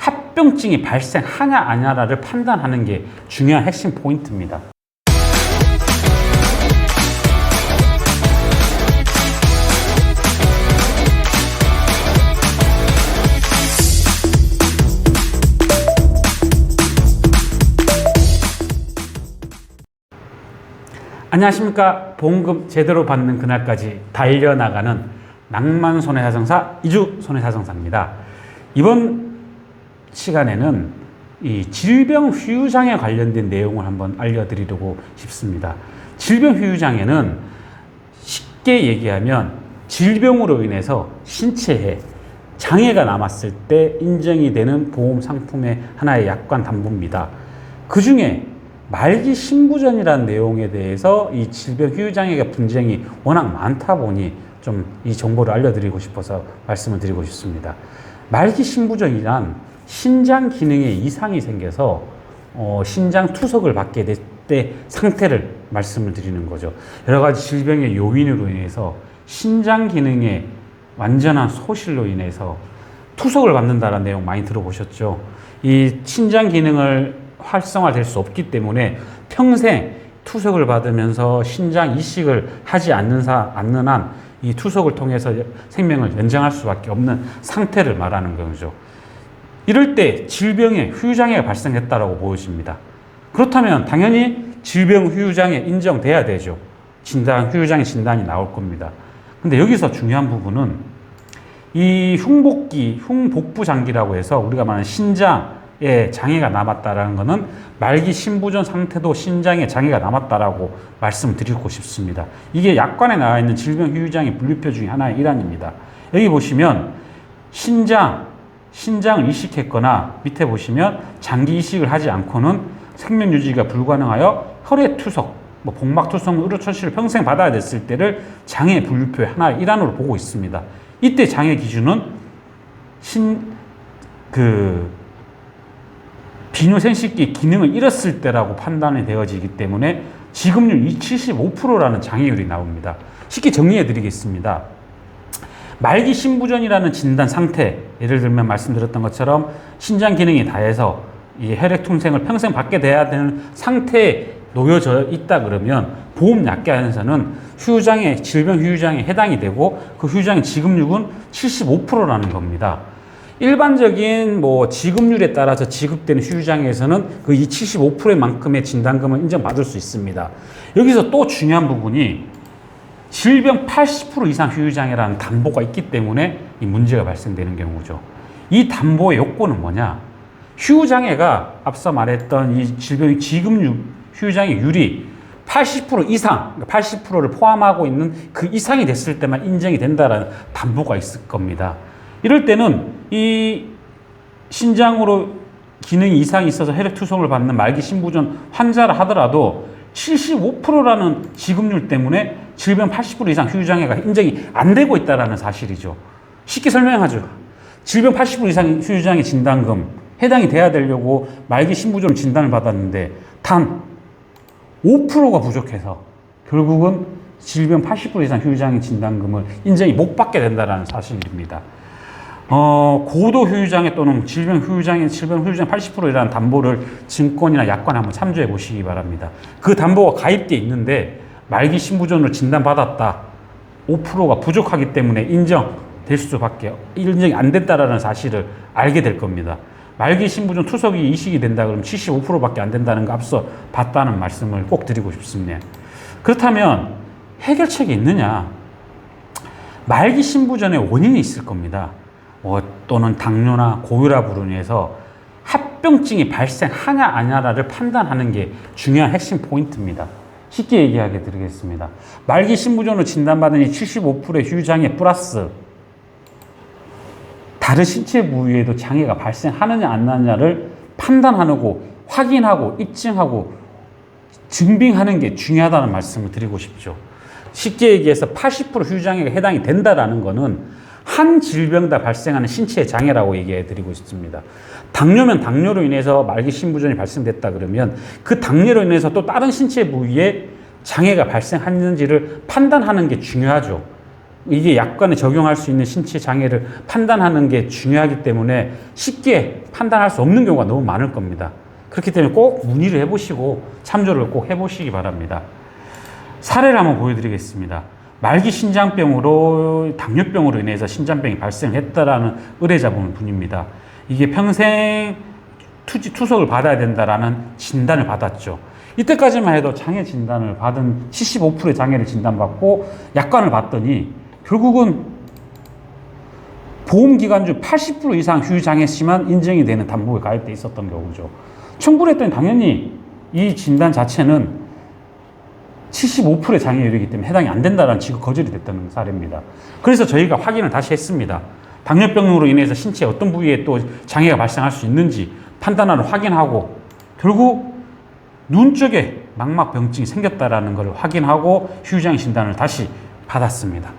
합병증이 발생하냐 아니냐를 판단하는 게 중요한 핵심 포인트입니다. 안녕하십니까. 보험금 제대로 받는 그날까지 달려나가는 낭만 손해사정사 이주 손해사정사입니다. 이번 시간에는 이 질병 후유장애 관련된 내용을 한번 알려드리려고 싶습니다. 질병 후유장애는 쉽게 얘기하면 질병으로 인해서 신체에 장애가 남았을 때 인정이 되는 보험 상품의 하나의 약관 담보입니다. 그 중에 말기 신부전이라는 내용에 대해서 이 질병 후유장애가 분쟁이 워낙 많다 보니 좀 이 정보를 알려드리고 싶어서 말씀을 드리고 싶습니다. 말기 신부전이란 신장 기능에 이상이 생겨서 신장 투석을 받게 될 때 상태를 말씀을 드리는 거죠. 여러 가지 질병의 요인으로 인해서 신장 기능의 완전한 소실로 인해서 투석을 받는다는 내용 많이 들어보셨죠. 이 신장 기능을 활성화될 수 없기 때문에 평생 투석을 받으면서 신장 이식을 하지 않는 한 이 투석을 통해서 생명을 연장할 수밖에 없는 상태를 말하는 거죠. 이럴 때 질병의 후유장애가 발생했다고 보여집니다. 그렇다면 당연히 질병 후유장애 인정돼야 되죠. 후유장애 진단이 나올 겁니다. 근데 여기서 중요한 부분은 이 흉복부 장기라고 해서 우리가 말하는 신장에 장애가 남았다라는 것은 말기 신부전 상태도 신장에 장애가 남았다라고 말씀드리고 싶습니다. 이게 약관에 나와 있는 질병 후유장애 분류표 중에 하나의 일환입니다. 여기 보시면 신장을 이식했거나 밑에 보시면 장기 이식을 하지 않고는 생명 유지가 불가능하여 혈액 투석, 복막 투석, 의료 처치를 평생 받아야 됐을 때를 장애 분류표의 하나의 일환으로 보고 있습니다. 이때 장애 기준은 비뇨생식기 기능을 잃었을 때라고 판단이 되어지기 때문에 지급률 75%라는 장애율이 나옵니다. 쉽게 정리해 드리겠습니다. 말기 신부전이라는 진단 상태, 예를 들면 말씀드렸던 것처럼 신장 기능이 다해서 이 혈액 통생을 평생 받게 돼야 되는 상태에 놓여져 있다 그러면 보험 약관에서는 질병 후유장애에 해당이 되고 그 후유장애 지급률은 75%라는 겁니다. 일반적인 지급률에 따라서 지급되는 후유장애에서는 그 이 75%의 만큼의 진단금을 인정받을 수 있습니다. 여기서 또 중요한 부분이 질병 80% 이상 후유장애라는 담보가 있기 때문에 이 문제가 발생되는 경우죠. 이 담보의 요건은 뭐냐? 후유장애가 앞서 말했던 이 질병의 지급률, 후유장애율이 80% 이상, 80%를 포함하고 있는 그 이상이 됐을 때만 인정이 된다는 담보가 있을 겁니다. 이럴 때는 이 신장으로 기능이 이상이 있어서 혈액 투석을 받는 말기 신부전 환자라 하더라도 75%라는 지급률 때문에 질병 80% 이상 후유장애가 인정이 안 되고 있다는 사실이죠. 쉽게 설명하죠. 질병 80% 이상 후유장애 진단금 해당이 돼야 되려고 말기 신부전 진단을 받았는데 단 5%가 부족해서 결국은 질병 80% 이상 후유장애 진단금을 인정이 못 받게 된다는 사실입니다. 고도 후유장애 또는 질병 후유장애 80%이라는 담보를 증권이나 약관에 한번 참조해 보시기 바랍니다. 그 담보가 가입되어 있는데 말기 신부전으로 진단받았다. 5%가 부족하기 때문에 인정이 안 된다라는 사실을 알게 될 겁니다. 말기 신부전 투석이 이식이 된다 그러면 75%밖에 안 된다는 거 앞서 봤다는 말씀을 꼭 드리고 싶습니다. 그렇다면 해결책이 있느냐? 말기 신부전의 원인이 있을 겁니다. 또는 당뇨나 고혈압으로 인해서 합병증이 발생하냐 아니냐를 판단하는 게 중요한 핵심 포인트입니다. 쉽게 얘기하게 드리겠습니다. 말기 신부전으로 진단받은 이 75%의 후유장애 플러스 다른 신체 부위에도 장애가 발생하느냐 안 하느냐를 판단하고 확인하고 입증하고 증빙하는 게 중요하다는 말씀을 드리고 싶죠. 쉽게 얘기해서 80% 후유장애가 해당이 된다라는 것은 한 질병다 발생하는 신체의 장애라고 얘기해 드리고 싶습니다. 당뇨면 당뇨로 인해서 말기 신부전이 발생됐다 그러면 그 당뇨로 인해서 또 다른 신체 부위에 장애가 발생했는지를 판단하는 게 중요하죠. 이게 약관에 적용할 수 있는 신체 장애를 판단하는 게 중요하기 때문에 쉽게 판단할 수 없는 경우가 너무 많을 겁니다. 그렇기 때문에 꼭 문의를 해보시고 참조를 꼭 해보시기 바랍니다. 사례를 한번 보여드리겠습니다. 말기 신장병으로 당뇨병으로 인해서 신장병이 발생했다라는 의뢰자분입니다. 이게 평생 투석을 받아야 된다라는 진단을 받았죠. 이때까지만 해도 장애 진단을 받은 75%의 장애를 진단받고 약관을 봤더니 결국은 보험기간 중 80% 이상 휴장애시만 인정이 되는 담보에 가입돼 있었던 경우죠. 청구를 했더니 당연히 이 진단 자체는 75%의 장애율이기 때문에 해당이 안 된다는 지급 거절이 됐다는 사례입니다. 그래서 저희가 확인을 다시 했습니다. 당뇨병으로 인해서 신체의 어떤 부위에 또 장애가 발생할 수 있는지 판단하러 확인하고 결국 눈 쪽에 망막병증이 생겼다라는 걸 확인하고 휴장애 진단을 다시 받았습니다.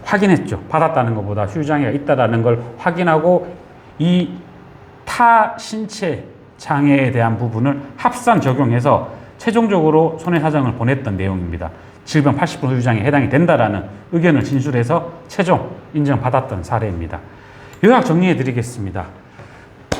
확인했죠. 받았다는 것보다 휴장애가 있다라는 걸 확인하고 이 타 신체 장애에 대한 부분을 합산 적용해서 최종적으로 손해사정을 보냈던 내용입니다. 질병 80% 휴장에 해당이 된다라는 의견을 진술해서 최종 인정받았던 사례입니다. 요약 정리해 드리겠습니다.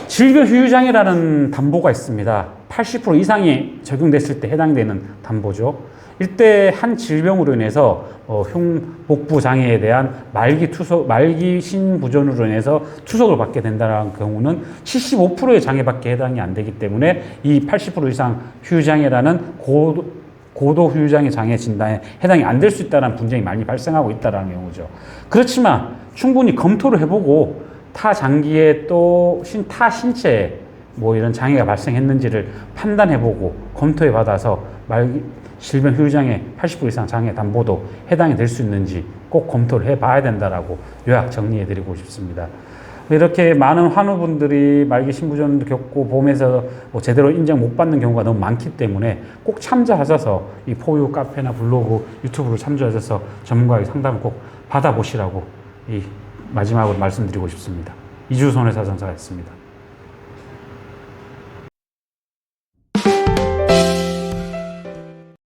질병 휴장이라는 담보가 있습니다. 80% 이상이 적용됐을 때 해당되는 담보죠. 이때 한 질병으로 인해서 흉복부 장애에 대한 말기 신부전으로 인해서 투석을 받게 된다는 경우는 75%의 장애밖에 해당이 안 되기 때문에 이 80% 이상 휴장애라는 고도 휴장애 장애 진단에 해당이 안 될 수 있다는 분쟁이 많이 발생하고 있다는 경우죠. 그렇지만 충분히 검토를 해보고 타 장기에 또 타 신체에 뭐 이런 장애가 발생했는지를 판단해보고 검토해 받아서 질병 휴장애 80% 이상 장애 담보도 해당이 될 수 있는지 꼭 검토를 해봐야 된다라고 요약 정리해드리고 싶습니다. 이렇게 많은 환우분들이 말기 신부전도 겪고 보험에서 뭐 제대로 인정 못 받는 경우가 너무 많기 때문에 꼭 참조하셔서 이 포유 카페나 블로그, 유튜브를 참조하셔서 전문가의 상담을 꼭 받아보시라고 마지막으로 말씀드리고 싶습니다. 이주손해사정사였습니다.